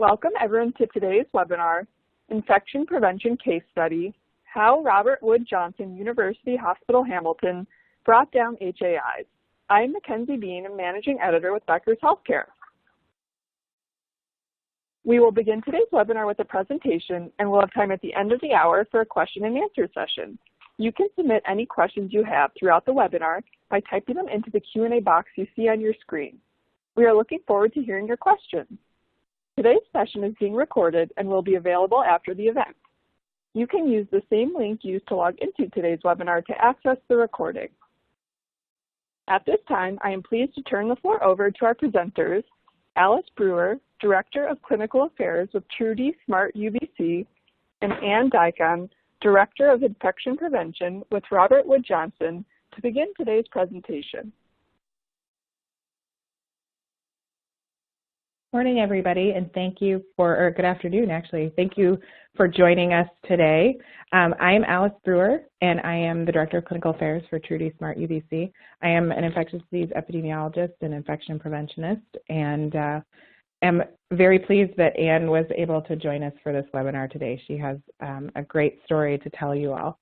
Welcome everyone to today's webinar, Infection Prevention Case Study, How Robert Wood Johnson University Hospital Hamilton Brought Down HAIs. I'm Mackenzie Bean, a Managing Editor with Becker's Healthcare. We will begin today's webinar with a presentation, and we'll have time at the end of the hour for a question and answer session. You can submit any questions you have throughout the webinar by typing them into the Q&A box you see on your screen. We are looking forward to hearing your questions. Today's session is being recorded and will be available after the event. You can use the same link used to log into today's webinar to access the recording. At this time, I am pleased to turn the floor over to our presenters, Alice Brewer, Director of Clinical Affairs with Trudy Smart UVC, and Ann Dicon, Director of Infection Prevention with Robert Wood Johnson, to begin today's presentation. Morning, everybody, and thank you for, or good afternoon, actually. Thank you for joining us today. I am Alice Brewer, and I am the Director of Clinical Affairs for Trudy Smart UVC. I am an infectious disease epidemiologist and infection preventionist, and am very pleased that Anne was able to join us for this webinar today. She has a great story to tell you all.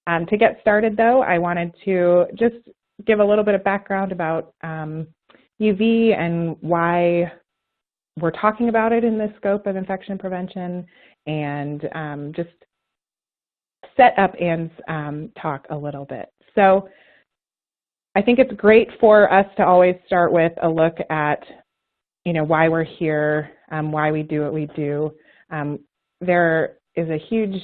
To get started, though, I wanted to just give a little bit of background about UV and why we're talking about it in the scope of infection prevention, and just set up Anne's talk a little bit. So I think it's great for us to always start with a look at, why we're here, why we do what we do. There is a huge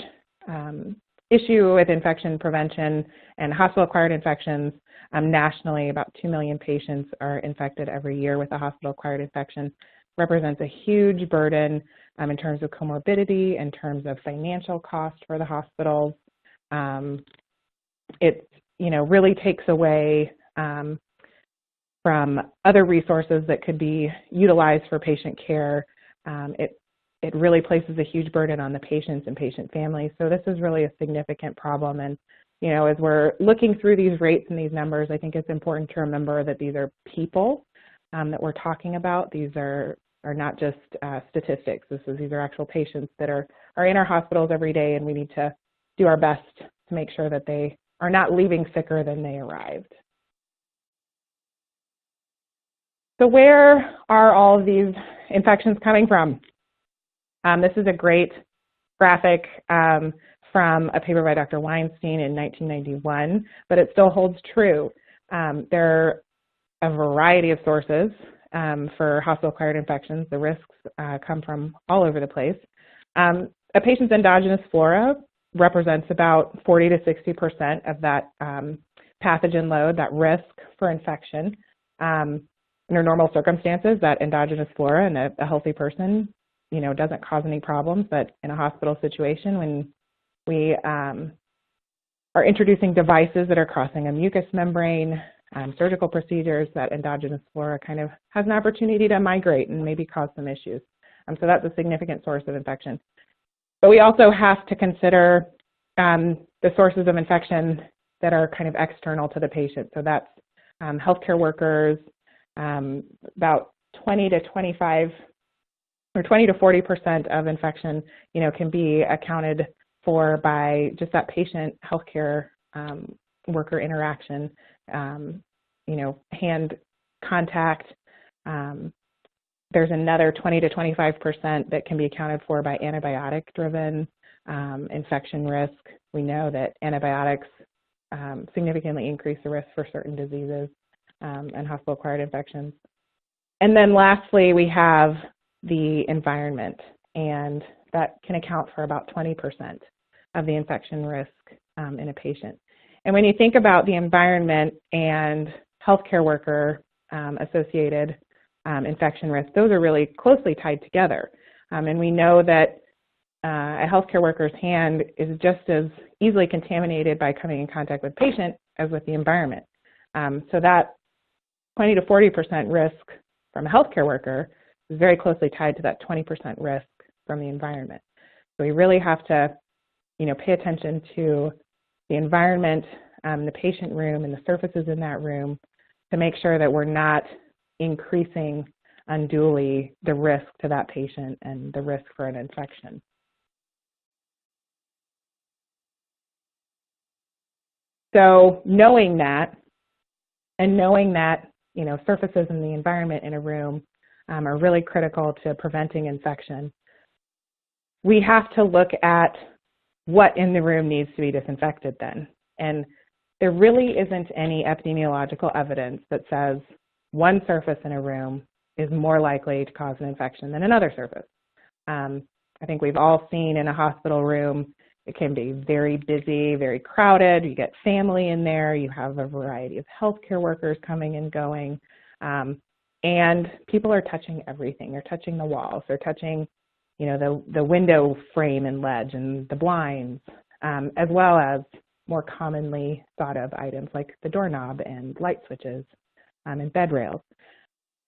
issue with infection prevention and hospital-acquired infections. Nationally, about 2 million patients are infected every year with a hospital-acquired infection. Represents a huge burden in terms of comorbidity, in terms of financial cost for the hospitals. It really takes away from other resources that could be utilized for patient care. It really places a huge burden on the patients and patient families. So this is really a significant problem. And as we're looking through these rates and these numbers, I think it's important to remember that these are people that we're talking about. These are not just statistics. These are actual patients that are in our hospitals every day, and we need to do our best to make sure that they are not leaving sicker than they arrived. So where are all of these infections coming from? This is a great graphic from a paper by Dr. Weinstein in 1991, but it still holds true. There are a variety of sources for hospital-acquired infections. The risks come from all over the place. A patient's endogenous flora represents about 40 to 60% of that pathogen load, that risk for infection. Under normal circumstances, that endogenous flora in a healthy person, doesn't cause any problems, but in a hospital situation, when we are introducing devices that are crossing a mucous membrane, surgical procedures, that endogenous flora kind of has an opportunity to migrate and maybe cause some issues. So that's a significant source of infection. But we also have to consider the sources of infection that are kind of external to the patient. So that's healthcare workers. About 20 to 40% of infection, can be accounted for by just that patient healthcare worker interaction. Hand contact. There's another 20 to 25% that can be accounted for by antibiotic-driven infection risk. We know that antibiotics significantly increase the risk for certain diseases and hospital-acquired infections. And then lastly, we have the environment, and that can account for about 20% of the infection risk in a patient. And when you think about the environment and healthcare worker associated infection risk, those are really closely tied together. And we know that a healthcare worker's hand is just as easily contaminated by coming in contact with patient as with the environment. So that 20 to 40% risk from a healthcare worker is very closely tied to that 20% risk from the environment. So we really have to, pay attention to the environment, the patient room, and the surfaces in that room to make sure that we're not increasing unduly the risk to that patient and the risk for an infection. So knowing that, surfaces in the environment in a room are really critical to preventing infection, we have to look at what in the room needs to be disinfected then. And there really isn't any epidemiological evidence that says one surface in a room is more likely to cause an infection than another surface. I think we've all seen in a hospital room, it can be very busy, very crowded. You get family in there. You have a variety of healthcare workers coming and going. And people are touching everything. They're touching the walls. They're touching, the window frame and ledge and the blinds, as well as more commonly thought of items like the doorknob and light switches and bed rails.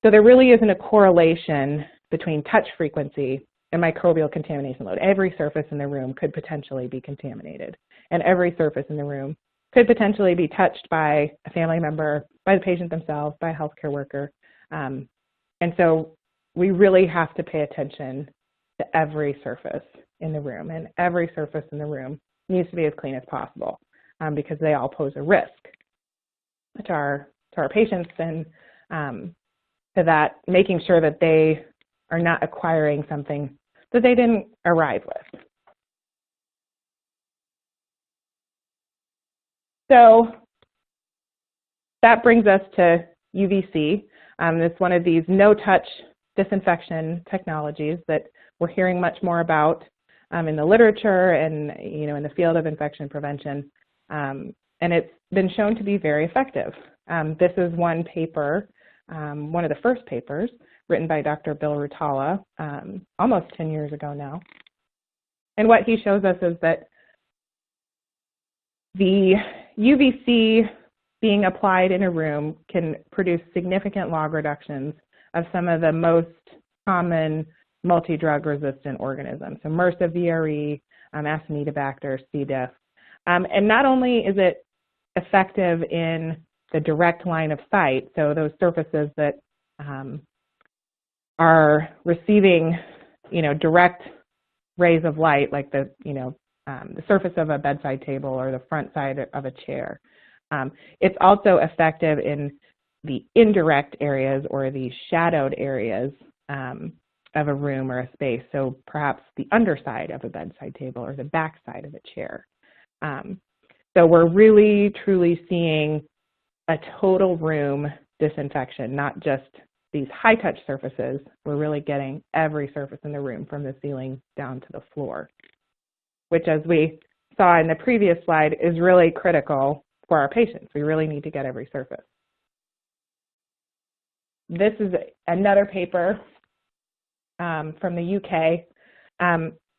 So there really isn't a correlation between touch frequency and microbial contamination load. Every surface in the room could potentially be contaminated, and every surface in the room could potentially be touched by a family member, by the patient themselves, by a healthcare worker. And so we really have to pay attention to every surface in the room, and every surface in the room needs to be as clean as possible because they all pose a risk to our patients, and to that, making sure that they are not acquiring something that they didn't arrive with. So that brings us to UVC. It's one of these no-touch disinfection technologies that we're hearing much more about in the literature and in the field of infection prevention. And it's been shown to be very effective. This is one paper, one of the first papers, written by Dr. Bill Rutala almost 10 years ago now. And what he shows us is that the UVC being applied in a room can produce significant log reductions of some of the most common multidrug-resistant organisms. So MRSA, VRE, Acinetobacter, C. diff. And not only is it effective in the direct line of sight, so those surfaces that are receiving, direct rays of light, like the surface of a bedside table or the front side of a chair. It's also effective in the indirect areas or the shadowed areas of a room or a space, so perhaps the underside of a bedside table or the back side of a chair. So we're really, truly seeing a total room disinfection, not just these high-touch surfaces. We're really getting every surface in the room from the ceiling down to the floor, which, as we saw in the previous slide, is really critical for our patients. We really need to get every surface. This is another paper from the UK,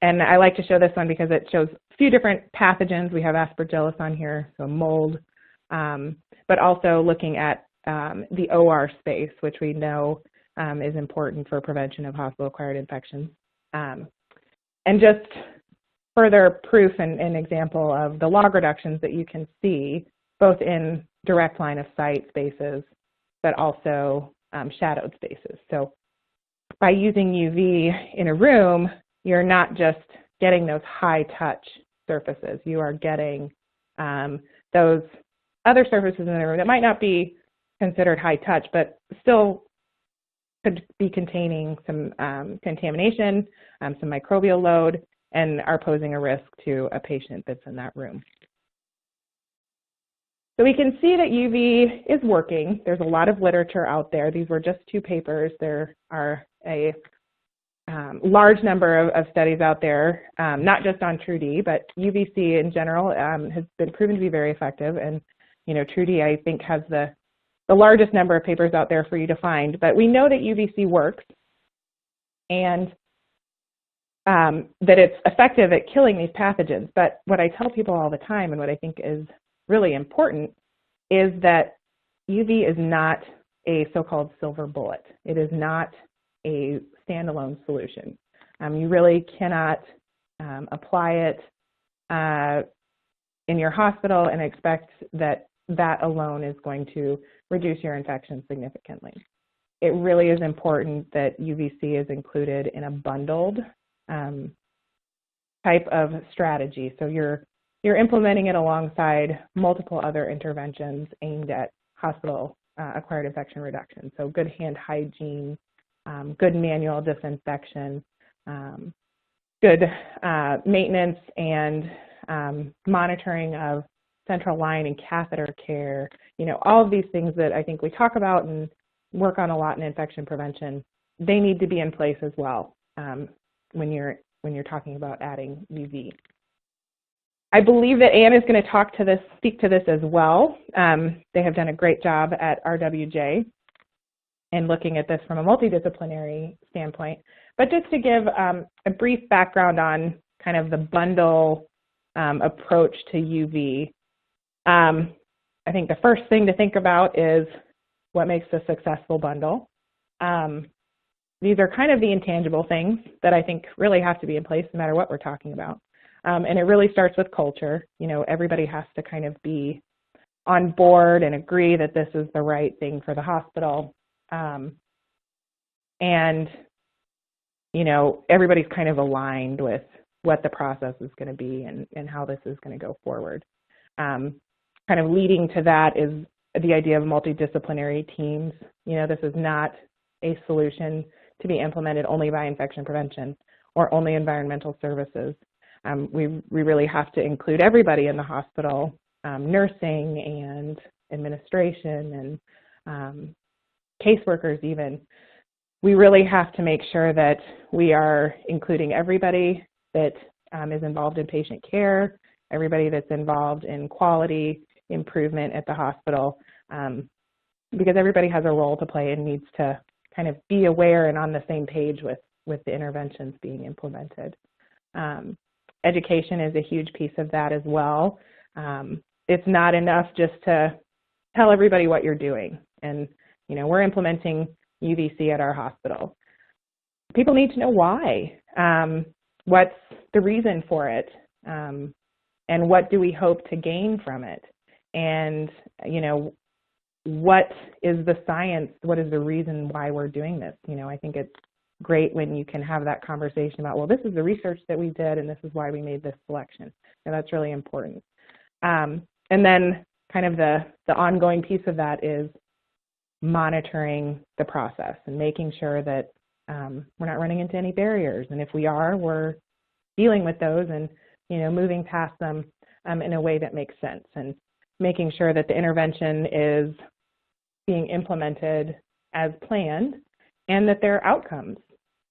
and I like to show this one because it shows a few different pathogens. We have Aspergillus on here, so mold, but also looking at the OR space, which we know is important for prevention of hospital-acquired infections. And just further proof and example of the log reductions that you can see, both in direct line of sight spaces, but also shadowed spaces. So by using UV in a room, you're not just getting those high-touch surfaces. You are getting those other surfaces in the room that might not be considered high-touch, but still could be containing some contamination, some microbial load, and are posing a risk to a patient that's in that room. So we can see that UV is working. There's a lot of literature out there. These were just two papers. There are a large number of studies out there, not just on Trudi, but UVC in general has been proven to be very effective. And, Trudi, I think, has the largest number of papers out there for you to find. But we know that UVC works and that it's effective at killing these pathogens. But what I tell people all the time, and what I think is really important, is that UV is not a so-called silver bullet. It is not a standalone solution. You really cannot apply it in your hospital and expect that that alone is going to reduce your infection significantly. it really is important that UVC is included in a bundled type of strategy. So you're implementing it alongside multiple other interventions aimed at hospital acquired infection reduction. So good hand hygiene, good manual disinfection, good maintenance and monitoring of central line and catheter care, all of these things that I think we talk about and work on a lot in infection prevention, they need to be in place as well when you're talking about adding UV. I believe that Anne is going to speak to this as well. They have done a great job at RWJ in looking at this from a multidisciplinary standpoint. But just to give a brief background on kind of the bundle approach to UV, I think the first thing to think about is what makes a successful bundle. These are kind of the intangible things that I think really have to be in place no matter what we're talking about. And it really starts with culture. Everybody has to kind of be on board and agree that this is the right thing for the hospital. And, everybody's kind of aligned with what the process is going to be and how this is going to go forward. Kind of leading to that is the idea of multidisciplinary teams. This is not a solution to be implemented only by infection prevention or only environmental services. We really have to include everybody in the hospital, nursing and administration and caseworkers even. We really have to make sure that we are including everybody that is involved in patient care, everybody that's involved in quality improvement at the hospital, because everybody has a role to play and needs to kind of be aware and on the same page with the interventions being implemented. Education is a huge piece of that as well. It's not enough just to tell everybody what you're doing. And, we're implementing UVC at our hospital. People need to know why. What's the reason for it? And what do we hope to gain from it? And, what is the science? What is the reason why we're doing this? I think it's great when you can have that conversation about, well, this is the research that we did and this is why we made this selection. And that's really important. And then kind of the ongoing piece of that is monitoring the process and making sure that we're not running into any barriers. And if we are, we're dealing with those and, moving past them in a way that makes sense and making sure that the intervention is being implemented as planned and that there are outcomes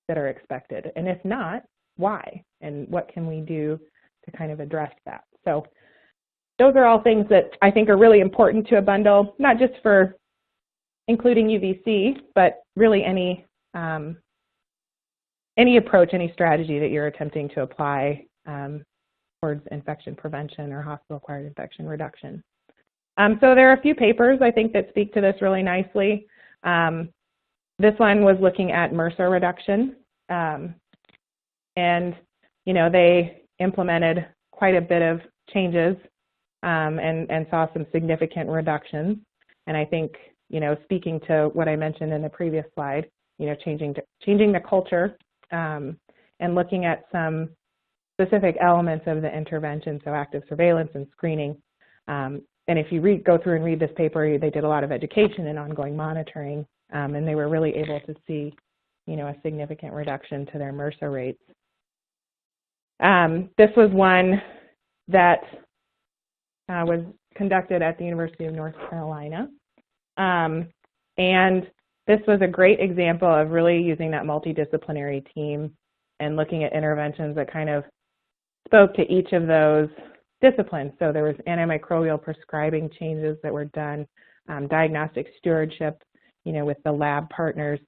that are expected. And if not, why? And what can we do to kind of address that? So those are all things that I think are really important to a bundle, not just for including UVC, but really any approach, any strategy that you're attempting to apply towards infection prevention or hospital-acquired infection reduction. So there are a few papers, I think, that speak to this really nicely. This one was looking at Mercer Reduction. And, they implemented quite a bit of changes and saw some significant reductions. And I think, speaking to what I mentioned in the previous slide, changing the culture and looking at some specific elements of the intervention, so active surveillance and screening. And if you go through and read this paper, they did a lot of education and ongoing monitoring, and they were really able to see, a significant reduction to their Mercer rates. This was one that was conducted at the University of North Carolina. And this was a great example of really using that multidisciplinary team and looking at interventions that kind of spoke to each of those disciplines. So there was antimicrobial prescribing changes that were done, diagnostic stewardship, with the lab partners,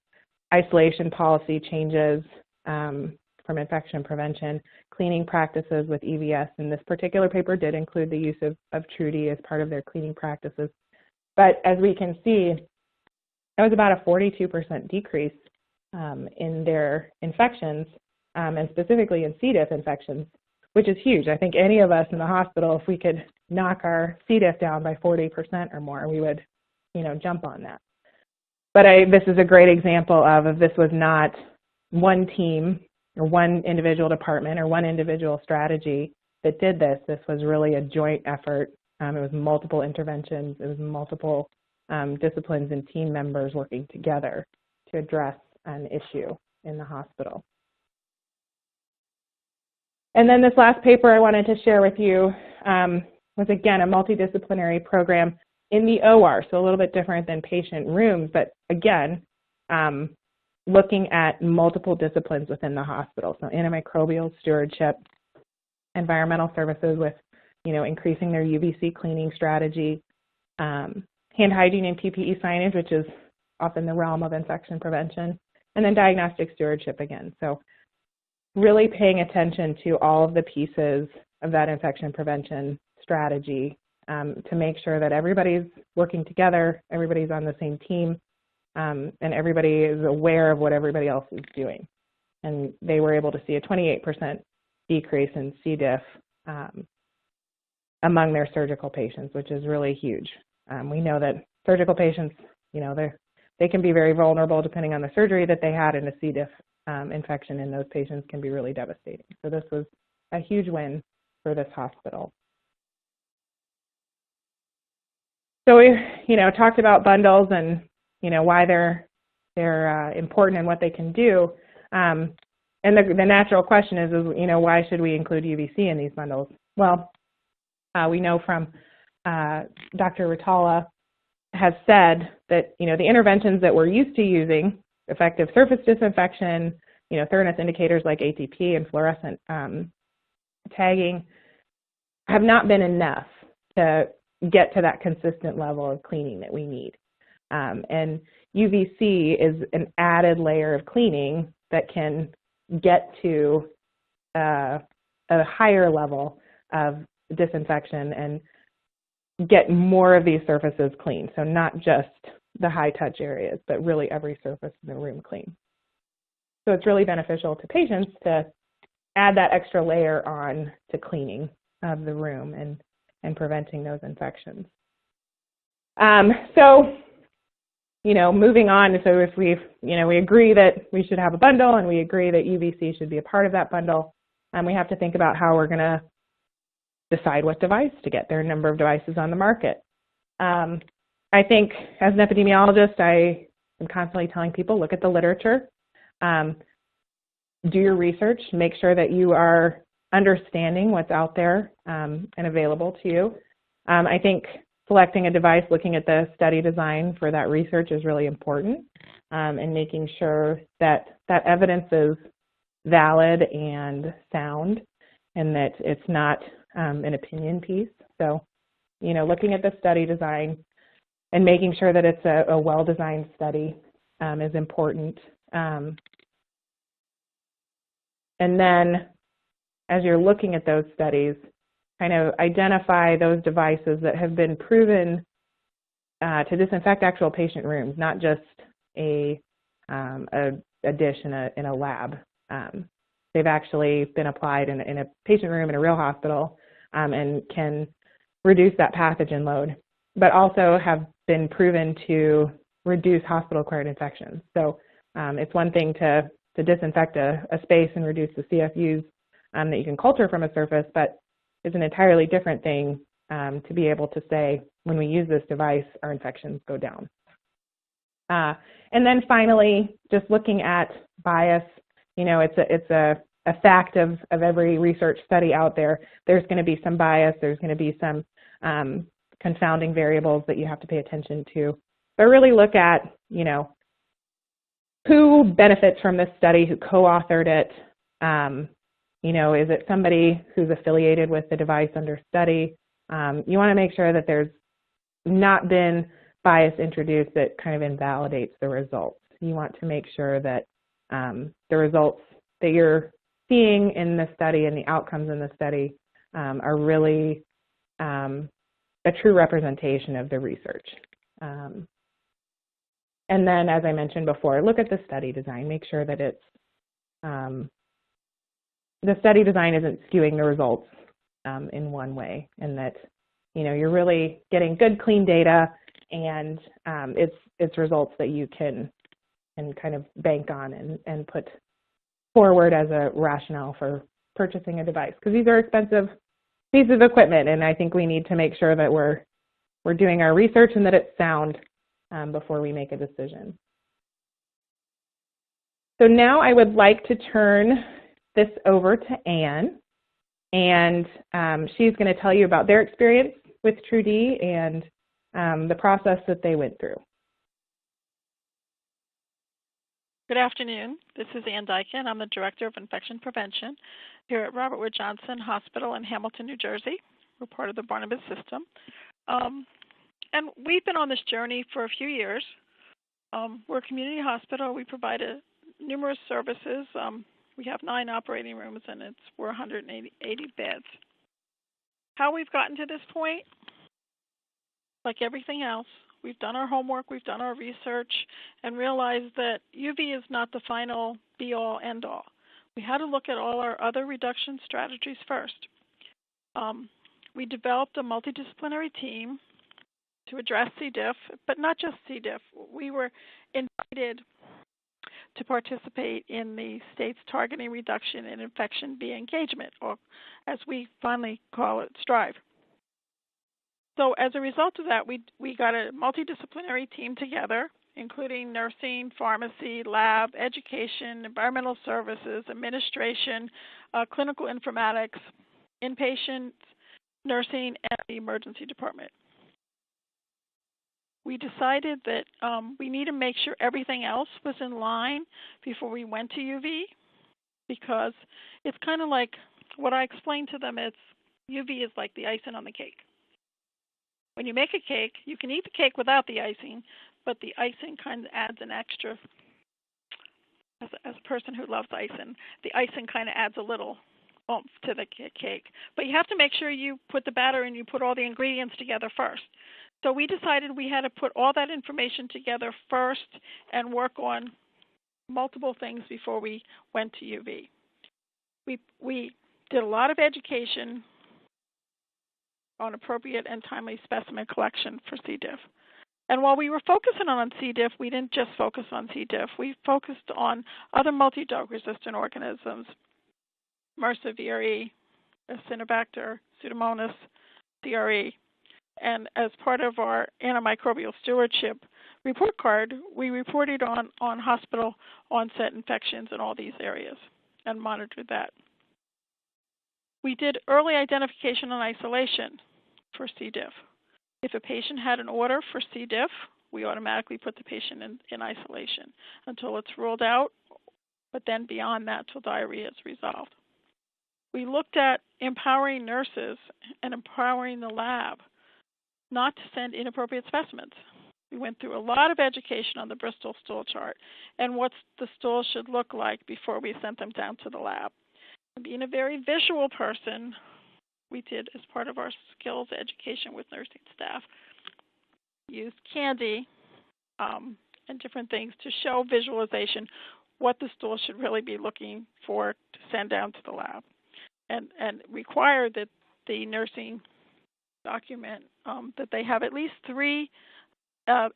isolation policy changes from infection prevention, cleaning practices with EVS, and this particular paper did include the use of Trudi as part of their cleaning practices. But as we can see, that was about a 42% decrease in their infections, and specifically in C. diff infections, which is huge. I think any of us in the hospital, if we could knock our C. diff down by 40% or more, we would, jump on that. But this is a great example of if this was not one team or one individual department or one individual strategy that did this. This was really a joint effort. It was multiple interventions. It was multiple disciplines and team members working together to address an issue in the hospital. And then this last paper I wanted to share with you was, again, a multidisciplinary program in the OR, so a little bit different than patient rooms, but again, looking at multiple disciplines within the hospital. So antimicrobial stewardship, environmental services with, increasing their UVC cleaning strategy, hand hygiene and PPE signage, which is often the realm of infection prevention, and then diagnostic stewardship again. So really paying attention to all of the pieces of that infection prevention strategy to make sure that everybody's working together, everybody's on the same team, and everybody is aware of what everybody else is doing. And they were able to see a 28% decrease in C. diff among their surgical patients, which is really huge. We know that surgical patients, they can be very vulnerable depending on the surgery that they had, and a C. diff infection in those patients can be really devastating. So this was a huge win for this hospital. So we, talked about bundles and, why they're important and what they can do. And the natural question is, why should we include UVC in these bundles? Well, we know from Dr. Ritala has said that, the interventions that we're used to using, effective surface disinfection, thoroughness indicators like ATP and fluorescent tagging, have not been enough to get to that consistent level of cleaning that we need. And UVC is an added layer of cleaning that can get to a higher level of disinfection and get more of these surfaces clean. So not just the high touch areas, but really every surface in the room clean. So it's really beneficial to patients to add that extra layer on to cleaning of the room and preventing those infections. So, moving on, so if we agree that we should have a bundle and we agree that UVC should be a part of that bundle, we have to think about how we're going to decide what device to get. There are a number of devices on the market. I think as an epidemiologist, I am constantly telling people, look at the literature, do your research, make sure that you are understanding what's out there and available to you. I think selecting a device, looking at the study design for that research is really important, and making sure that that evidence is valid and sound and that it's not an opinion piece. So, looking at the study design and making sure that it's a well-designed study is important. And then as you're looking at those studies, kind of identify those devices that have been proven to disinfect actual patient rooms, not just a dish in a lab. They've actually been applied in a patient room in a real hospital and can reduce that pathogen load, but also have been proven to reduce hospital-acquired infections. So it's one thing to disinfect a space and reduce the CFUs that you can culture from a surface, but it's an entirely different thing to be able to say, when we use this device, our infections go down. And then finally, just looking at bias, it's a fact of every research study out there. There's going to be some bias, there's going to be some confounding variables that you have to pay attention to. But really look at, who benefits from this study, who co-authored it. Is it somebody who's affiliated with the device under study? You want to make sure that there's not been bias introduced that kind of invalidates the results. You want to make sure that the results that you're seeing in the study and the outcomes in the study are really a true representation of the research. And then, as I mentioned before, look at the study design. Make sure that it's the study design isn't skewing the results in one way, and that you're really getting good, clean data and it's results that you can kind of bank on and put forward as a rationale for purchasing a device, because these are expensive pieces of equipment, and I think we need to make sure that we're doing our research and that it's sound before we make a decision. So now I would like to turn this over to Anne, and she's going to tell you about their experience with Trudi and the process that they went through. Good afternoon. This is Ann Dyken. I'm the Director of Infection Prevention here at Robert Wood Johnson Hospital in Hamilton, New Jersey. We're part of the Barnabas system. And we've been on this journey for a few years. We're a community hospital. We provide numerous services. We have 9 operating rooms, and we're 180 beds. How we've gotten to this point, like everything else, we've done our homework, we've done our research, and realized that UV is not the final be-all, end-all. We had to look at all our other reduction strategies first. We developed a multidisciplinary team to address C. diff, but not just C. diff. We were invited to participate in the state's targeting reduction in infection B engagement, or as we finally call it, STRIVE. So as a result of that, we got a multidisciplinary team together, including nursing, pharmacy, lab, education, environmental services, administration, clinical informatics, inpatient nursing, and the emergency department. We decided that we need to make sure everything else was in line before we went to UV, because it's kind of like what I explained to them. It's UV is like the icing on the cake. When you make a cake, you can eat the cake without the icing, but the icing kind of adds an extra, as a person who loves icing, the icing kind of adds a little oomph to the cake. But you have to make sure you put the batter and you put all the ingredients together first. So we decided we had to put all that information together first and work on multiple things before we went to UV. We did a lot of education on appropriate and timely specimen collection for C. diff. And while we were focusing on C. diff, we didn't just focus on C. diff. We focused on other multidrug-resistant organisms, Mercer VRE, Acinetobacter, Pseudomonas, CRE. And as part of our antimicrobial stewardship report card, we reported on hospital onset infections in all these areas and monitored that. We did early identification and isolation for C. diff. If a patient had an order for C. diff, we automatically put the patient in isolation until it's ruled out, but then beyond that till diarrhea is resolved. We looked at empowering nurses and empowering the lab not to send inappropriate specimens. We went through a lot of education on the Bristol stool chart and what the stool should look like before we sent them down to the lab. And being a very visual person, we did, as part of our skills education with nursing staff, used candy and different things to show visualization what the stool should really be looking for to send down to the lab, and require that the nursing document that they have at least 3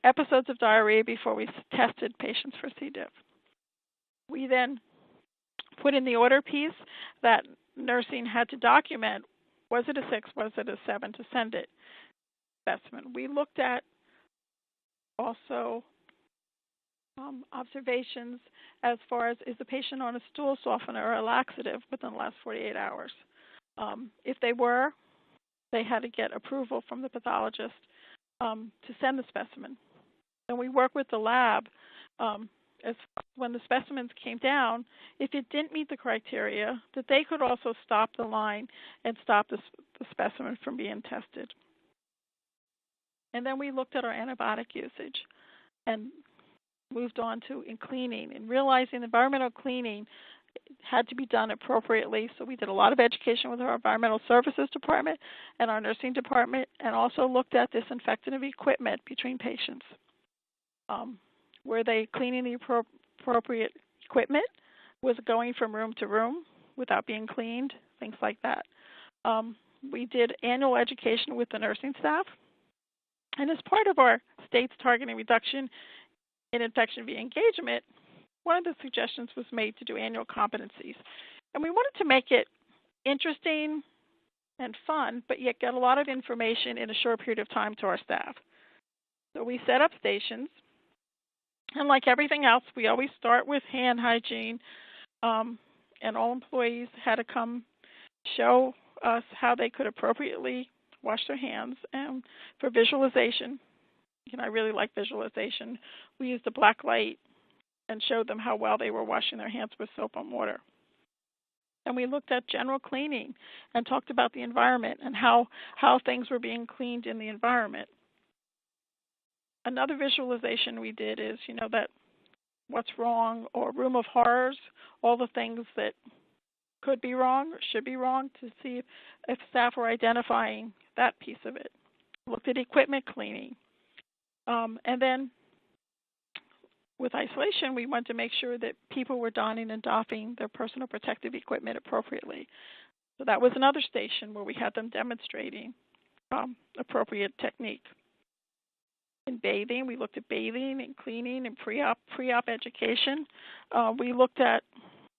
episodes of diarrhea before we tested patients for C. diff. We then put in the order piece that nursing had to document, was it a 6, was it a 7 to send it specimen. We looked at also observations as far as, is the patient on a stool softener or a laxative within the last 48 hours. If they were, they had to get approval from the pathologist to send the specimen. And we work with the lab as when the specimens came down, if it didn't meet the criteria, that they could also stop the line and stop the specimen from being tested. And then we looked at our antibiotic usage and moved on to cleaning and realizing environmental cleaning had to be done appropriately. So we did a lot of education with our environmental services department and our nursing department, and also looked at disinfectant of equipment between patients. Were they cleaning the appropriate equipment? Was it going from room to room without being cleaned? Things like that. We did annual education with the nursing staff And as part of our state's targeting reduction in infection via engagement, one of the suggestions was made to do annual competencies. And we wanted to make it interesting and fun, but yet get a lot of information in a short period of time to our staff. So we set up stations, and like everything else, we always start with hand hygiene, and all employees had to come show us how they could appropriately wash their hands. And for visualization, I really like visualization, we used a black light and showed them how well they were washing their hands with soap and water. And we looked at general cleaning and talked about the environment and how things were being cleaned in the environment. Another visualization we did is, that what's wrong, or room of horrors, all the things that could be wrong or should be wrong, to see if staff were identifying that piece of it. Looked at equipment cleaning. And then with isolation, we wanted to make sure that people were donning and doffing their personal protective equipment appropriately. So that was another station where we had them demonstrating appropriate technique. In bathing, we looked at bathing and cleaning and pre-op education. We looked at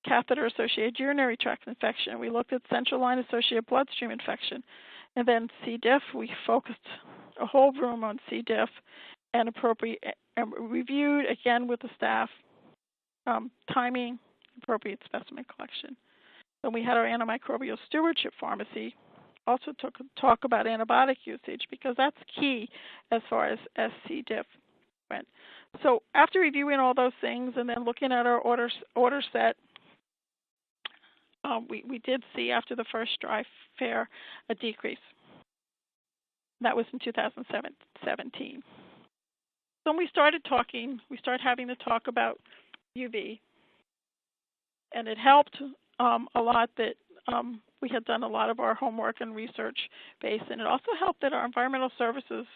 catheter-associated urinary tract infection. We looked at central line-associated bloodstream infection. And then C. diff, we focused a whole room on C. diff and reviewed again with the staff timing, appropriate specimen collection. Then we had our antimicrobial stewardship pharmacy. Also talk about antibiotic usage, because that's key as far as C. diff went. So after reviewing all those things and then looking at our order set, we did see after the first dry fair a decrease. That was in 2017. So when we started having to talk about UV, and it helped a lot that we had done a lot of our homework and research base, and it also helped that our environmental services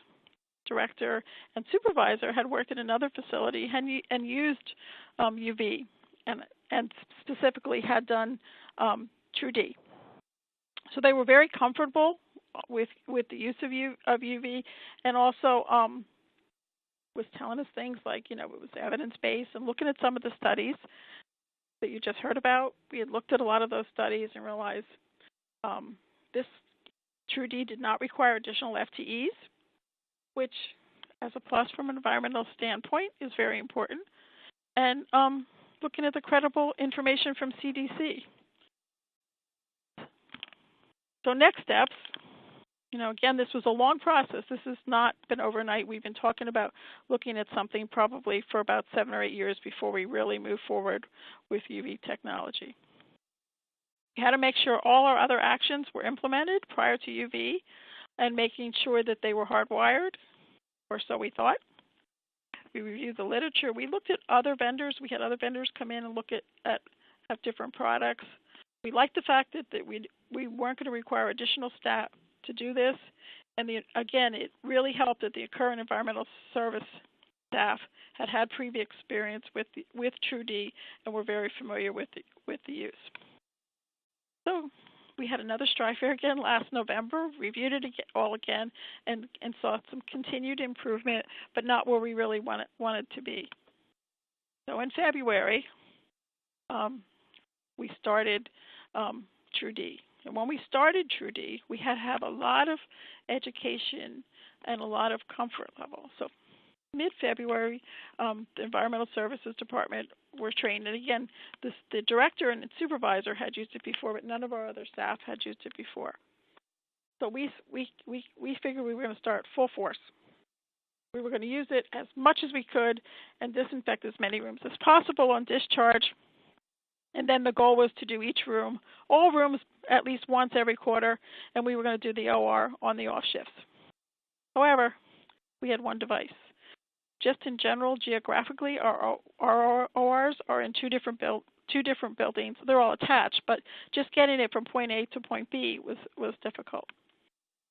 director and supervisor had worked in another facility and used UV, and specifically had done Trudi. So they were very comfortable with the use of UV, and also was telling us things like, it was evidence-based, and looking at some of the studies that you just heard about. We had looked at a lot of those studies and realized this Trudi did not require additional FTEs, which, as a plus from an environmental standpoint, is very important. And looking at the credible information from CDC. So next steps. Again, this was a long process. This has not been overnight. We've been talking about looking at something probably for about 7 or 8 years before we really move forward with UV technology. We had to make sure all our other actions were implemented prior to UV and making sure that they were hardwired, or so we thought. We reviewed the literature. We looked at other vendors. We had other vendors come in and look at different products. We liked the fact that we weren't going to require additional staff to do this, and again, it really helped that the current environmental service staff had previous experience with Trudi and were very familiar with the use. So we had another Stri Fair again last November, reviewed it all again, and saw some continued improvement, but not where we really wanted to be. So in February, we started Trudi. And when we started Trudi, we had to have a lot of education and a lot of comfort level. So mid-February, the Environmental Services Department were trained. And again, the director and the supervisor had used it before, but none of our other staff had used it before. So we figured we were going to start full force. We were going to use it as much as we could and disinfect as many rooms as possible on discharge. And then the goal was to do all rooms at least once every quarter, and we were going to do the OR on the off shifts. However, we had one device. Just in general, geographically, our ORs are in two different buildings. They're all attached, but just getting it from point A to point B was difficult.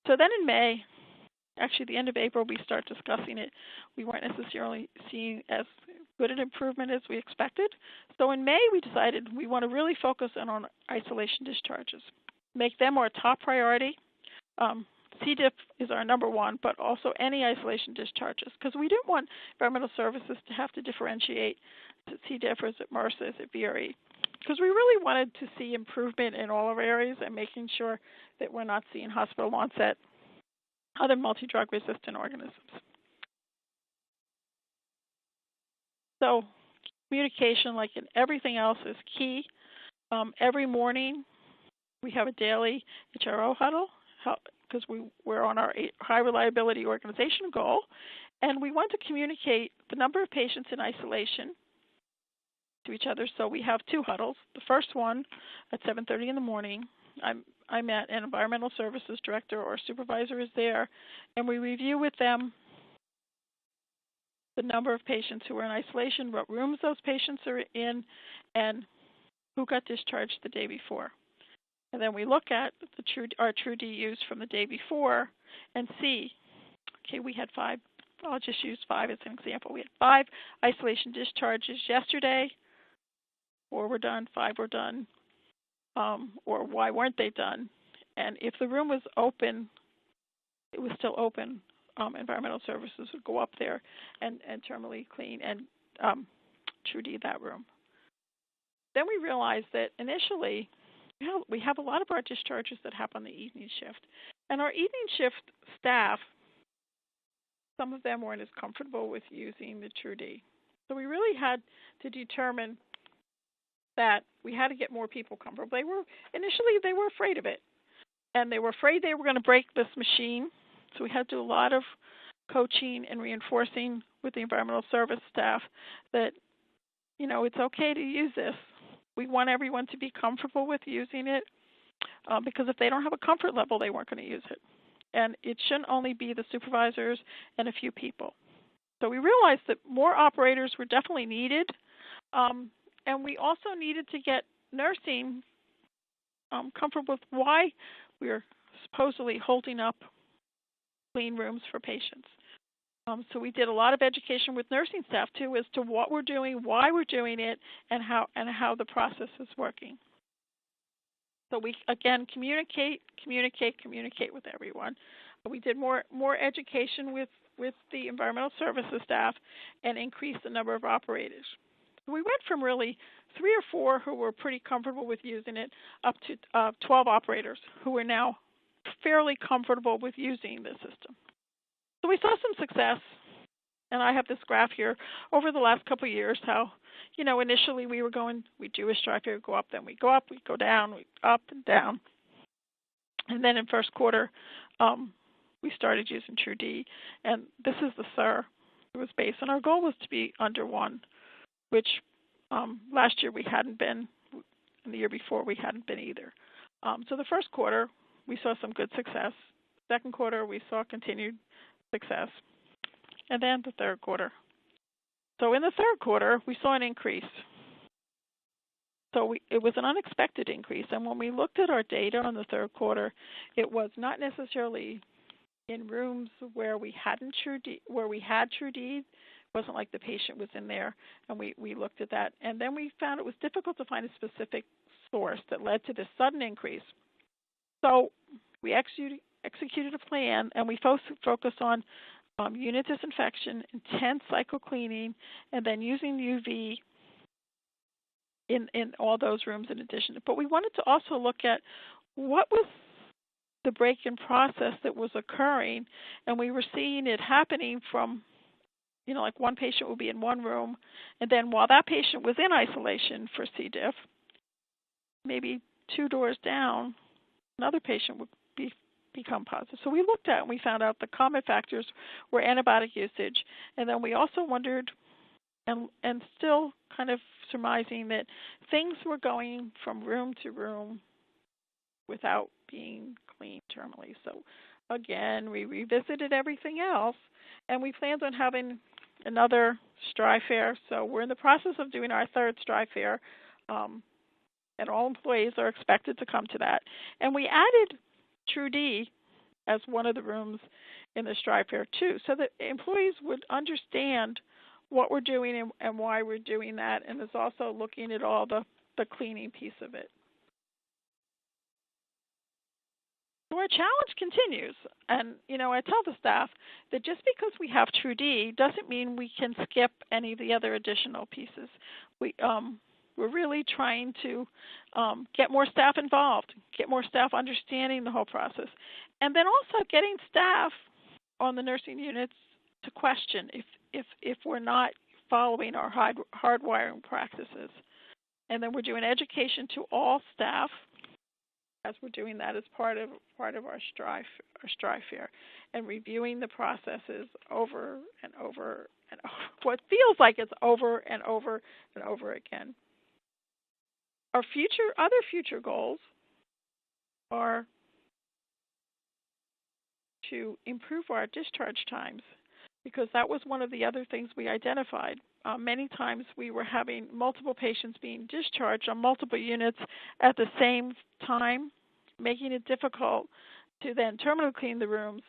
So then in May, actually the end of April, we start discussing it. We weren't necessarily seeing as good an improvement as we expected. So in May, we decided we want to really focus on isolation discharges, make them our top priority, C. diff is our number one, but also any isolation discharges, because we didn't want environmental services to have to differentiate to C. diff or is it MRSA, is it VRE, because we really wanted to see improvement in all our areas and making sure that we're not seeing hospital onset other multidrug-resistant organisms. So communication, like in everything else, is key. Every morning we have a daily HRO huddle because we're on our high reliability organization goal, and we want to communicate the number of patients in isolation to each other. So we have two huddles. The first one at 7:30 in the morning. I'm at an environmental services director or supervisor is there, and we review with them the number of patients who are in isolation, what rooms those patients are in, and who got discharged the day before. And then we look at our Trudi use from the day before and see, okay, we had 5, I'll just use 5 as an example. We had 5 isolation discharges yesterday, 4 were done, 5 were done, or why weren't they done? And if the room was open, it was still open, environmental services would go up there and terminally clean and Trudi that room. Then we realized that initially we have a lot of our discharges that happen on the evening shift. And our evening shift staff, some of them weren't as comfortable with using the Trudi. So we really had to determine that we had to get more people comfortable. Initially they were afraid of it. And they were afraid they were going to break this machine. So we had to do a lot of coaching and reinforcing with the environmental service staff that, you know, it's okay to use this. We want everyone to be comfortable with using it because if they don't have a comfort level, they weren't going to use it. And it shouldn't only be the supervisors and a few people. So we realized that more operators were definitely needed, and we also needed to get nursing comfortable with why we are supposedly holding up clean rooms for patients. So we did a lot of education with nursing staff too as to what we're doing, why we're doing it, and how the process is working. So we again communicate with everyone. We did more education with the environmental services staff and increased the number of operators. So we went from really 3 or 4 who were pretty comfortable with using it up to 12 operators who are now fairly comfortable with using the system. So we saw some success, and I have this graph here over the last couple of years how, you know, initially we do a strive here, go up, then we go up, we go down, we up and down. And then in first quarter, we started using Trudi, and this is the SIR. It was based on our goal was to be under 1, which last year we hadn't been, and the year before we hadn't been either. So the first quarter, we saw some good success. Second quarter, we saw continued success. And then the third quarter. So in the third quarter, we saw an increase. So it was an unexpected increase. And when we looked at our data on the third quarter, it was not necessarily in rooms where we had Trudi. It wasn't like the patient was in there, and we looked at that. And then we found it was difficult to find a specific source that led to this sudden increase. So we executed a plan, and we focused on unit disinfection, intense cycle cleaning, and then using UV in all those rooms in addition. But we wanted to also look at what was the break-in process that was occurring, and we were seeing it happening from, you know, like one patient would be in one room, and then while that patient was in isolation for C. diff, maybe 2 doors down, another patient would become positive. So we looked at and we found out the common factors were antibiotic usage, and then we also wondered and still kind of surmising that things were going from room to room without being cleaned terminally. So again, we revisited everything else, and we planned on having another Stri Fair. So we're in the process of doing our 3rd Stri Fair, and all employees are expected to come to that. And we added Trudi as one of the rooms in the Stri Fair too, so that employees would understand what we're doing and why we're doing that, and is also looking at all the cleaning piece of it. So our challenge continues, and I tell the staff that just because we have Trudi doesn't mean we can skip any of the other additional pieces. We're really trying to get more staff involved, get more staff understanding the whole process, and then also getting staff on the nursing units to question if we're not following our hardwiring practices. And then we're doing education to all staff, as we're doing that as part of our strive fair, and reviewing the processes over and over and over. What feels like it's over and over and over again. Our other future goals are to improve our discharge times, because that was one of the other things we identified. Many times we were having multiple patients being discharged on multiple units at the same time, making it difficult to then terminally clean the rooms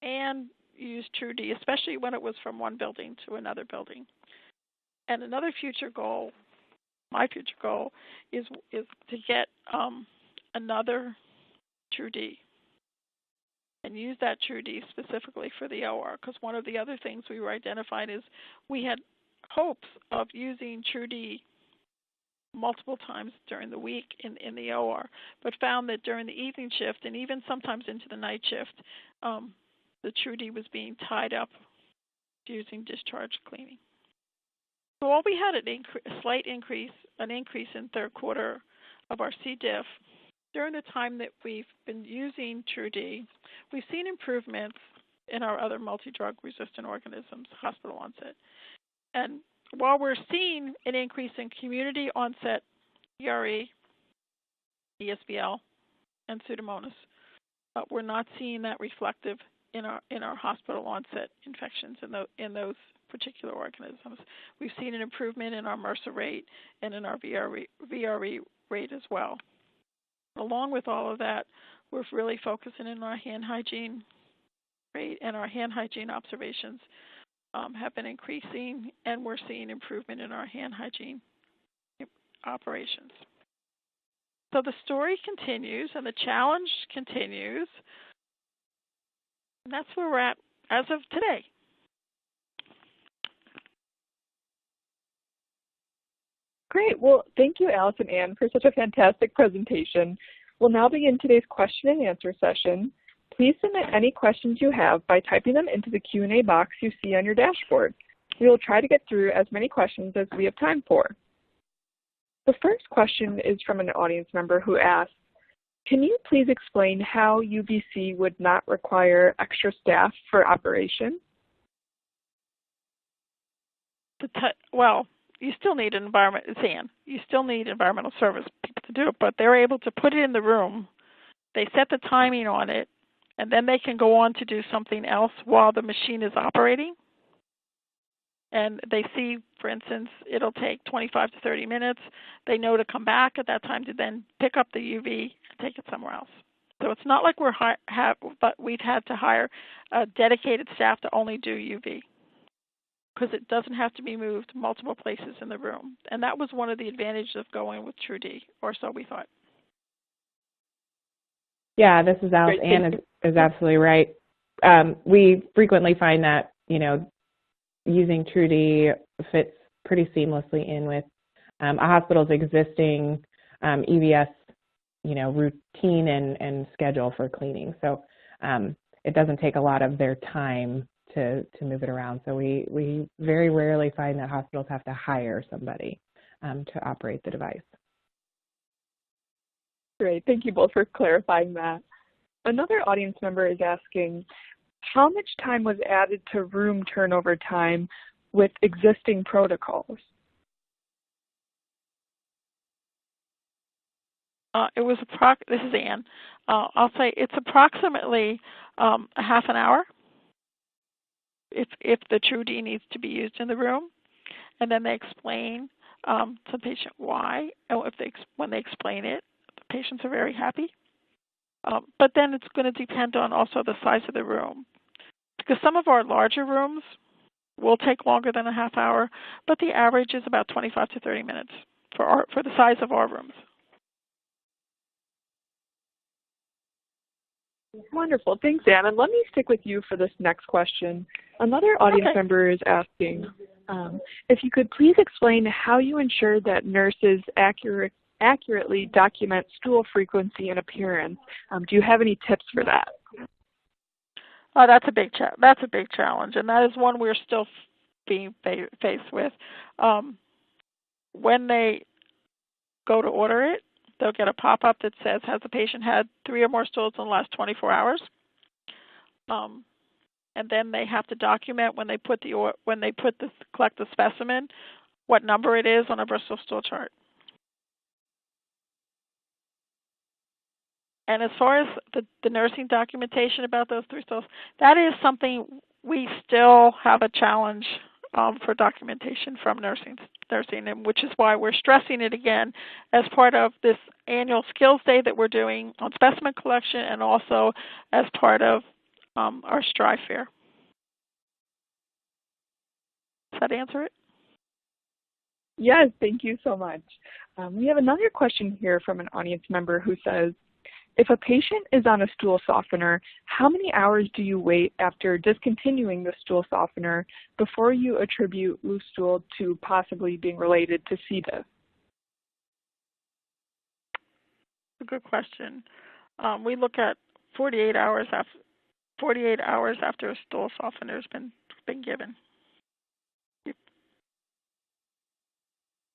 and use Trudi, especially when it was from one building to another building. And another future goal, my future goal, is to get another Trudi and use that Trudi specifically for the OR, because one of the other things we were identifying is we had hopes of using Trudi multiple times during the week in the OR, but found that during the evening shift and even sometimes into the night shift, the Trudi was being tied up using discharge cleaning. So while we had an increase in third quarter of our C. diff, during the time that we've been using Trudi, we've seen improvements in our other multi-drug-resistant organisms, hospital onset. And while we're seeing an increase in community onset ERE, ESBL, and Pseudomonas, we're not seeing that reflective in our hospital onset infections in those particular organisms. We've seen an improvement in our Mercer rate and in our VRE rate as well. Along with all of that, we're really focusing on our hand hygiene rate, and our hand hygiene observations have been increasing, and we're seeing improvement in our hand hygiene operations. So the story continues, and the challenge continues, and that's where we're at as of today. Great. Well, thank you, Alice and Anne, for such a fantastic presentation. We'll now begin today's question and answer session. Please submit any questions you have by typing them into the Q&A box you see on your dashboard. We will try to get through as many questions as we have time for. The first question is from an audience member who asks, can you please explain how UBC would not require extra staff for operation? Well, you still need an you still need environmental service people to do it, but they're able to put it in the room. They set the timing on it, and then they can go on to do something else while the machine is operating. And they see, for instance, it'll take 25 to 30 minutes. They know to come back at that time to then pick up the UV and take it somewhere else. So it's not like but we've had to hire a dedicated staff to only do UV, because it doesn't have to be moved multiple places in the room. And that was one of the advantages of going with Trudi, or so we thought. Yeah, this is Alice. Anne is absolutely right. We frequently find that, using Trudi fits pretty seamlessly in with a hospital's existing EVS, routine and schedule for cleaning. So it doesn't take a lot of their time to move it around. So we very rarely find that hospitals have to hire somebody to operate the device. Great. Thank you both for clarifying that. Another audience member is asking, how much time was added to room turnover time with existing protocols? This is Anne. I'll say it's approximately a half an hour if the Trudi needs to be used in the room, and then they explain to the patient why. And when they explain it, the patients are very happy. But then it's going to depend on also the size of the room, because some of our larger rooms will take longer than a half hour, but the average is about 25 to 30 minutes for the size of our rooms. Wonderful. Thanks, Anne. And let me stick with you for this next question. Another audience member is asking if you could please explain how you ensure that nurses accurately document stool frequency and appearance. Do you have any tips for that? Oh, that's a big challenge, and that is one we're still being faced with. When they go to order it, they'll get a pop-up that says, has the patient had 3 or more stools in the last 24 hours? And then they have to document when they collect the specimen, what number it is on a Bristol stool chart. And as far as the nursing documentation about those 3 stools, that is something we still have a challenge for documentation from nursing, and which is why we're stressing it again as part of this annual skills day that we're doing on specimen collection, and also as part of our Strive Fair. Does that answer it? Yes, thank you so much. We have another question here from an audience member who says, if a patient is on a stool softener, how many hours do you wait after discontinuing the stool softener before you attribute loose stool to possibly being related to C. diff? A good question. We look at 48 hours after a stool softener has been given.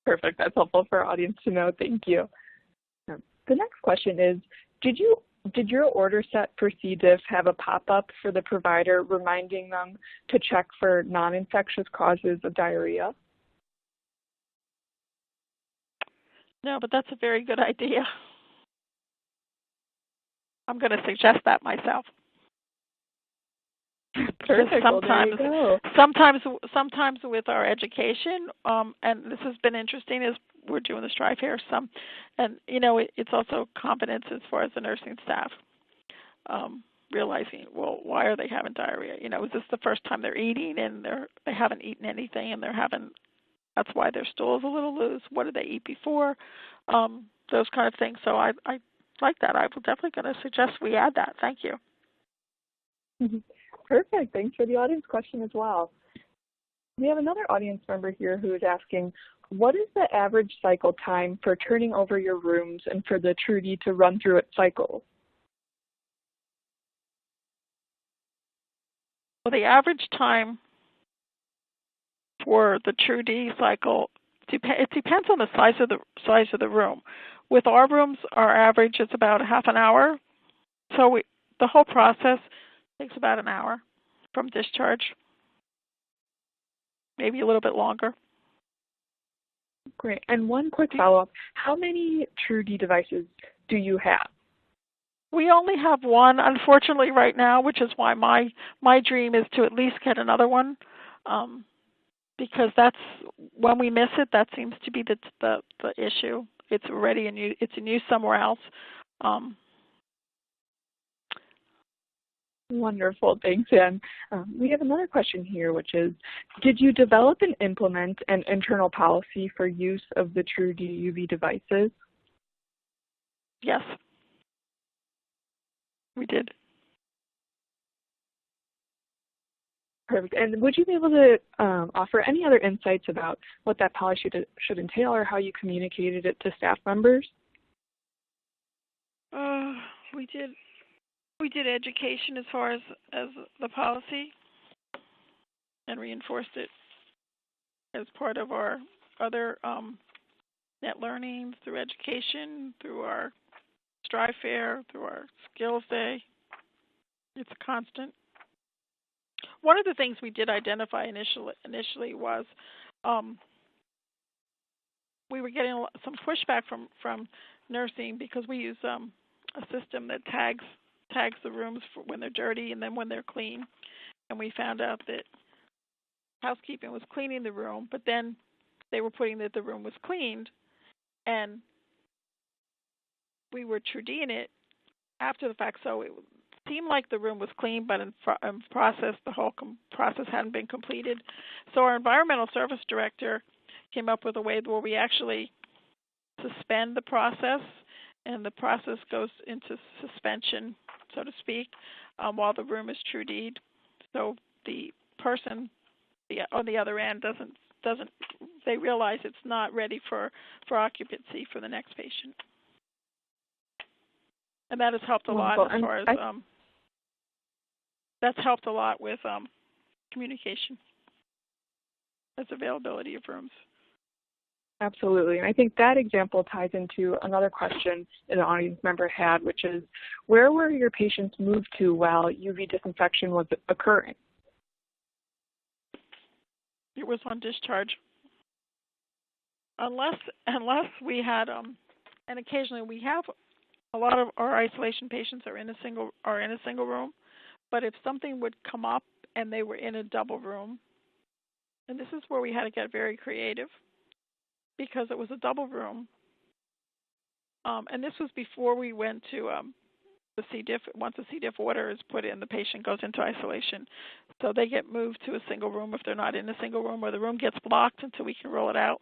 Perfect. That's helpful for our audience to know. Thank you. The next question is, did your order set for C. diff have a pop-up for the provider reminding them to check for non-infectious causes of diarrhea? No, but that's a very good idea. I'm going to suggest that myself. Perfect. Sometimes with our education, and this has been interesting as we're doing the Strive here, and it's also competence as far as the nursing staff, realizing, well, why are they having diarrhea? Is this the first time they're eating and they haven't eaten anything and that's why their stool is a little loose? What did they eat before? Those kind of things. So I like that. I'm definitely going to suggest we add that. Thank you. Perfect. Thanks for the audience question as well. We have another audience member here who is asking, what is the average cycle time for turning over your rooms and for the Trudi to run through its cycle? Well, the average time for the Trudi cycle, it depends on the size of the room. With our rooms, our average is about half an hour. So the whole process takes about an hour from discharge, maybe a little bit longer. Great. And one quick follow-up. How many Trudi devices do you have? We only have one, unfortunately, right now, which is why my dream is to at least get another one, because that's when we miss it. That seems to be the issue. It's already it's in use somewhere else. Wonderful. Thanks, Anne. We have another question here, which is, did you develop and implement an internal policy for use of the Trudi UV devices? Yes, we did. Perfect. And would you be able to offer any other insights about what that policy should entail or how you communicated it to staff members? We did education as far as the policy and reinforced it as part of our other net learning through education, through our Strive Fair, through our Skills Day. It's a constant. One of the things we did identify initially was we were getting some pushback from nursing because we use a system that tags the rooms for when they're dirty and then when they're clean. And we found out that housekeeping was cleaning the room, but then they were putting that the room was cleaned, and we were Trudying it after the fact. So it seemed like the room was clean, but in process, the whole process hadn't been completed. So our environmental service director came up with a way where we actually suspend the process and the process goes into suspension, so to speak, while the room is Trudied. So the person on the other end doesn't they realize it's not ready for occupancy for the next patient. And that has helped a lot as far as that's helped a lot with communication. That's availability of rooms. Absolutely. And I think that example ties into another question an audience member had, which is, where were your patients moved to while UV disinfection was occurring? It was on discharge. Unless we had, and occasionally we have, a lot of our isolation patients are in a single room, but if something would come up and they were in a double room, and this is where we had to get very creative, because it was a double room, and this was before we went to the C. diff. Once the C. diff order is put in, the patient goes into isolation. So they get moved to a single room if they're not in a single room, or the room gets blocked until we can roll it out.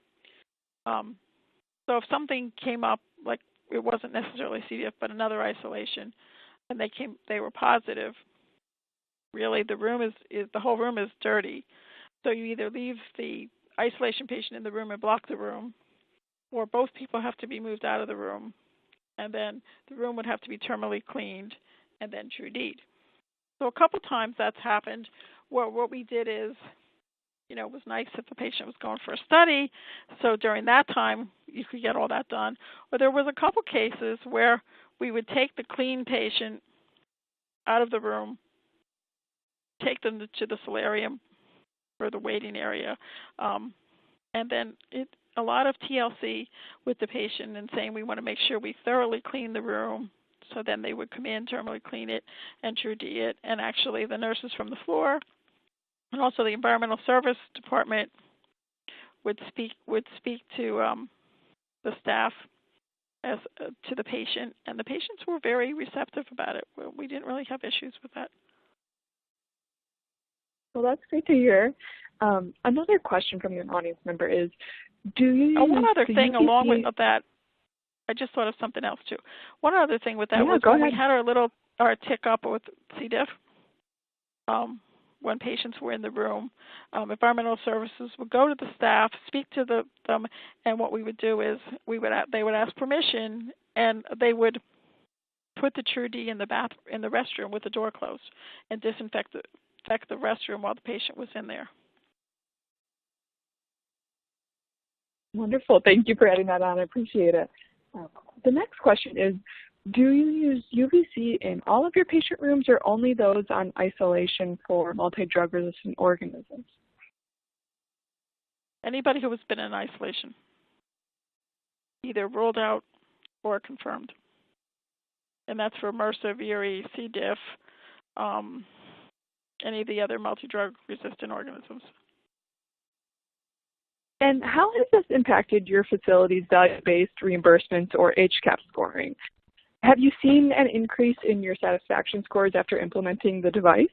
So if something came up, like it wasn't necessarily C. diff, but another isolation, and they were positive, really the whole room is dirty. So you either leave the isolation patient in the room and block the room, or both people have to be moved out of the room, and then the room would have to be terminally cleaned and then Trudied. So a couple times that's happened. Well, what we did is, it was nice if the patient was going for a study, so during that time you could get all that done. Or there was a couple cases where we would take the clean patient out of the room, take them to the solarium or the waiting area, and then a lot of TLC with the patient and saying we want to make sure we thoroughly clean the room. So then they would come in, terminally clean it, and Trudi it. And actually the nurses from the floor and also the environmental service department would speak to the staff as to the patient, and the patients were very receptive about it. We didn't really have issues with that. Well, that's great to hear. Another question from an audience member is, do you use one other thing UVC? along with that, I just thought of something else too. One other thing with that was when we had our tick up with C. diff, when patients were in the room, environmental services would go to the staff, speak to them, and what we would do is they would ask permission, and they would put the Trudi in the restroom with the door closed and disinfect the restroom while the patient was in there. Wonderful. Thank you for adding that on. I appreciate it. The next question is, do you use UVC in all of your patient rooms or only those on isolation for multi-drug-resistant organisms? Anybody who has been in isolation, either ruled out or confirmed. And that's for Mercer, VRE, C. diff, any of the other multi-drug-resistant organisms. And how has this impacted your facility's value-based reimbursements or HCAP scoring? Have you seen an increase in your satisfaction scores after implementing the device?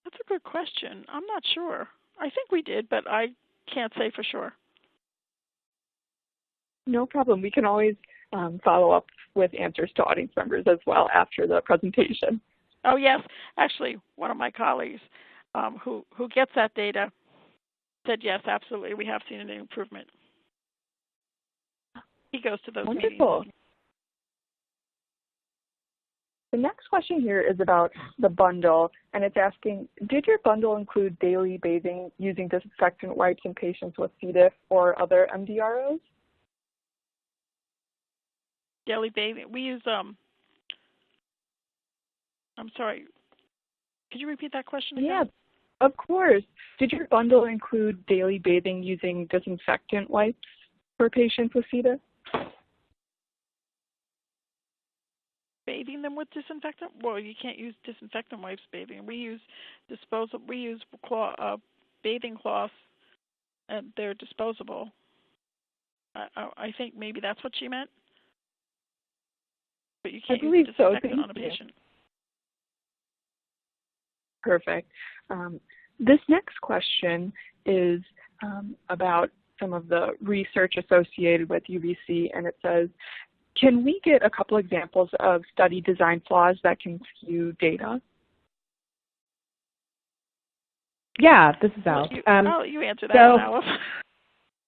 That's a good question. I'm not sure. I think we did, but I can't say for sure. No problem. We can always follow up with answers to audience members as well after the presentation. Oh, yes. Actually, one of my colleagues who gets that data said, yes, absolutely, we have seen an improvement. He goes to those Wonderful. meetings. The next question here is about the bundle, and it's asking, did your bundle include daily bathing using disinfectant wipes in patients with C. diff or other MDROs? Daily bathing. We use, I'm sorry, could you repeat that question again? Yeah, of course. Did your bundle include daily bathing using disinfectant wipes for patients with C. diff? Bathing them with disinfectant? Well, you can't use disinfectant wipes bathing. We use disposable. We use bathing cloths, and they're disposable. I think maybe that's what she meant. But you can't use disinfectant on a patient. Perfect. This next question is about some of the research associated with UVC, and it says, can we get a couple examples of study design flaws that can skew data? Yeah, this is Alice. You answer that one, Alice.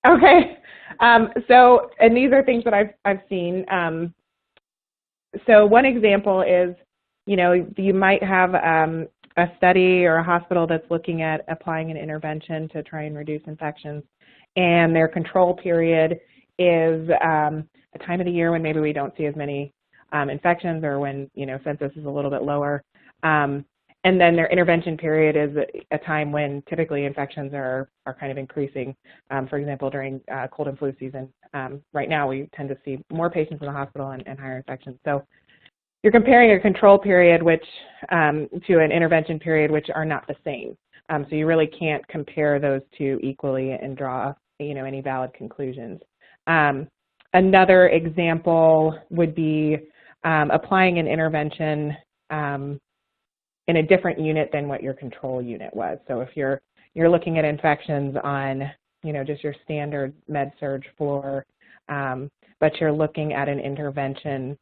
Okay. And these are things that I've seen. So one example is, you might have a study or a hospital that's looking at applying an intervention to try and reduce infections, and their control period is a time of the year when maybe we don't see as many infections, or when census is a little bit lower. And then their intervention period is a time when typically infections are kind of increasing. For example, during cold and flu season, right now we tend to see more patients in the hospital and higher infections. So you're comparing a control period to an intervention period, which are not the same. So you really can't compare those two equally and draw any valid conclusions. Another example would be applying an intervention in a different unit than what your control unit was. So if you're looking at infections on just your standard med surg floor, but you're looking at an intervention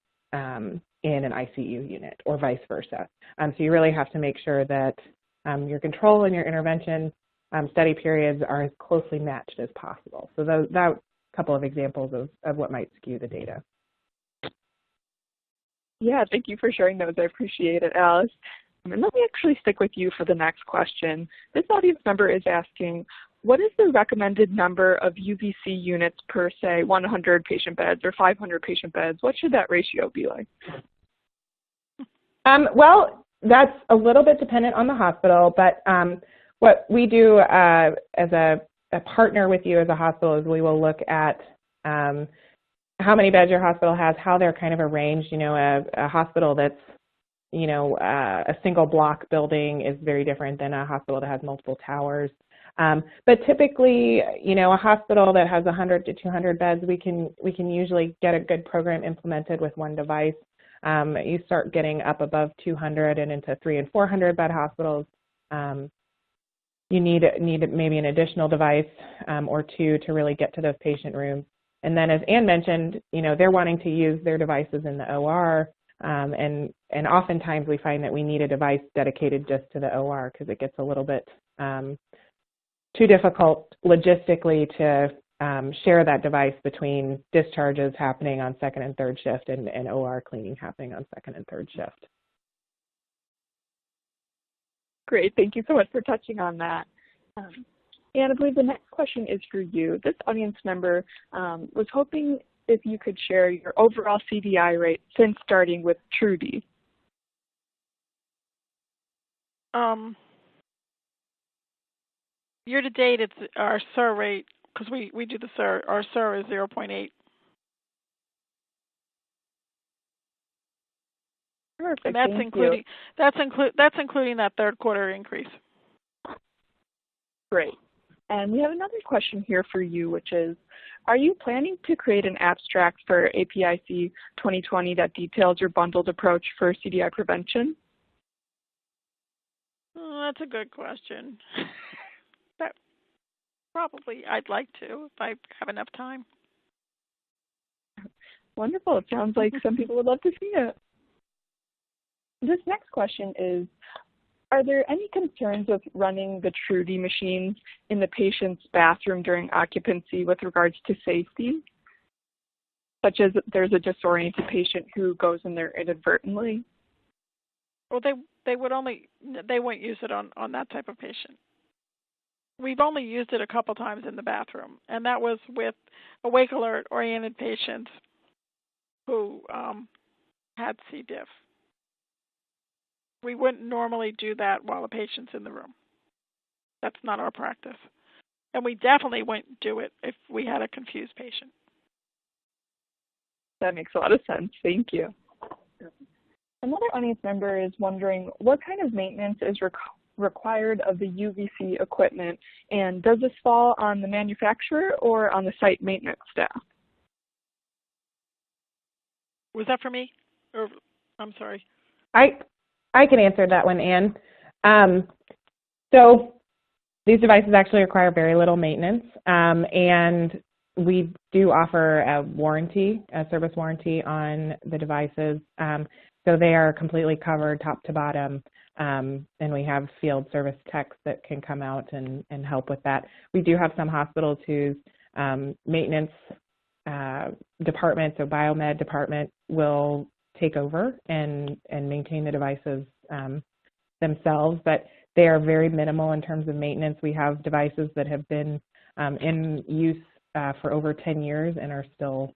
in an ICU unit, or vice versa. So you really have to make sure that your control and your intervention study periods are as closely matched as possible. So that a couple of examples of what might skew the data. Yeah, thank you for sharing those. I appreciate it, Alice. And let me actually stick with you for the next question. This audience member is asking, what is the recommended number of UVC units per, say, 100 patient beds or 500 patient beds? What should that ratio be like? Well, that's a little bit dependent on the hospital, but what we do as a partner with you as a hospital is we will look at how many beds your hospital has, how they're kind of arranged. A hospital that's a single block building is very different than a hospital that has multiple towers. But typically, a hospital that has 100 to 200 beds, we can usually get a good program implemented with one device. You start getting up above 200 and into 300 and 400 bed hospitals, you need maybe an additional device or two to really get to those patient rooms. And then, as Ann mentioned, they're wanting to use their devices in the OR. And oftentimes we find that we need a device dedicated just to the OR because it gets a little bit too difficult logistically to share that device between discharges happening on second and third shift and OR cleaning happening on second and third shift. Great, thank you so much for touching on that. And I believe the next question is for you. This audience member was hoping if you could share your overall CVI rate since starting with Trudy. Year to date, it's our SIR rate, because we do the SIR. Our SIR is 0.8. Perfect. And that's including that third quarter increase. Great. And we have another question here for you, which is, are you planning to create an abstract for APIC 2020 that details your bundled approach for CDI prevention? Oh, that's a good question. That probably I'd like to if I have enough time. Wonderful. It sounds like some people would love to see it. This next question is, are there any concerns with running the Trudi machines in the patient's bathroom during occupancy with regards to safety? Such as there's a disoriented patient who goes in there inadvertently? Well, they won't use it on that type of patient. We've only used it a couple times in the bathroom, and that was with awake alert oriented patients who had C. diff. We wouldn't normally do that while the patient's in the room. That's not our practice. And we definitely wouldn't do it if we had a confused patient. That makes a lot of sense. Thank you. Another audience member is wondering what kind of maintenance is required of the UVC equipment, and does this fall on the manufacturer or on the site maintenance staff? Was that for me? Or I'm sorry. I can answer that one, Ann. So These devices actually require very little maintenance, and we do offer a warranty, a service warranty on the devices. So they are completely covered top to bottom, and we have field service techs that can come out and help with that. We do have some hospitals whose maintenance department, so biomed department, will take over and maintain the devices themselves, but they are very minimal in terms of maintenance. We have devices that have been in use for over 10 years and are still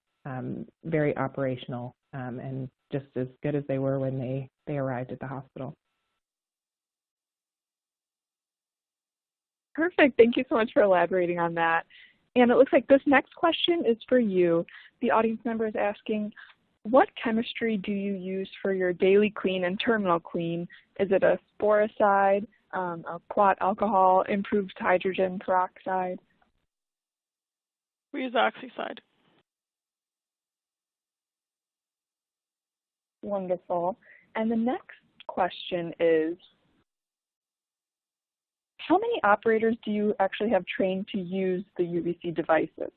very operational and just as good as they were when they arrived at the hospital. Perfect. Thank you so much for elaborating on that. And it looks like this next question is for you. The audience member is asking, what chemistry do you use for your daily clean and terminal clean? Is it a sporicide, a quat alcohol, improved hydrogen peroxide? We use oxycide. Wonderful. And the next question is, how many operators do you actually have trained to use the UVC devices?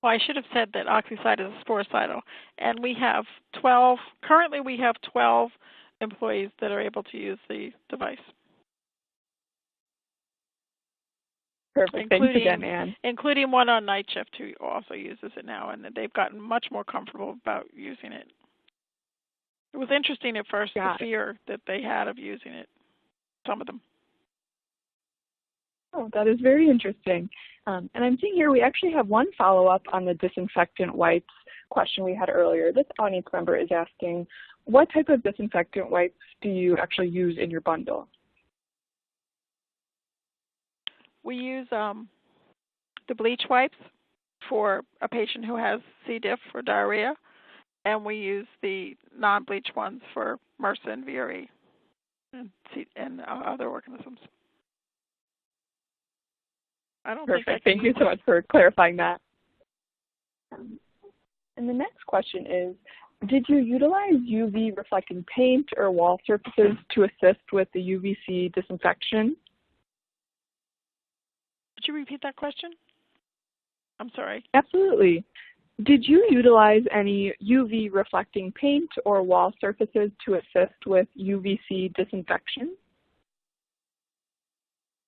Well, I should have said that oxycide is a sporicidal. And we have 12, currently we have 12 employees that are able to use the device. Perfect. Thanks again, Anne. Including one on night shift who also uses it now, and they've gotten much more comfortable about using it. It was interesting at first, the fear that they had of using it, some of them. Oh, that is very interesting. And I'm seeing here we actually have one follow-up on the disinfectant wipes question we had earlier. This audience member is asking, what type of disinfectant wipes do you actually use in your bundle? We use the bleach wipes for a patient who has C. diff or diarrhea, and we use the non-bleach ones for MRSA and VRE and other organisms. I don't Perfect. think Thank you so much for clarifying that. And the next question is, did you utilize UV reflecting paint or wall surfaces to assist with the UVC disinfection? Could you repeat that question? I'm sorry. Absolutely. Did you utilize any UV reflecting paint or wall surfaces to assist with UVC disinfection?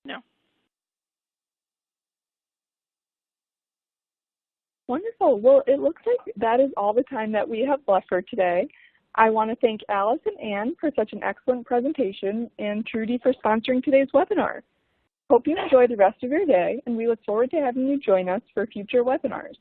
No. Wonderful. Well, it looks like that is all the time that we have left for today. I want to thank Alice and Anne for such an excellent presentation and Trudy for sponsoring today's webinar. Hope you enjoy the rest of your day, and we look forward to having you join us for future webinars.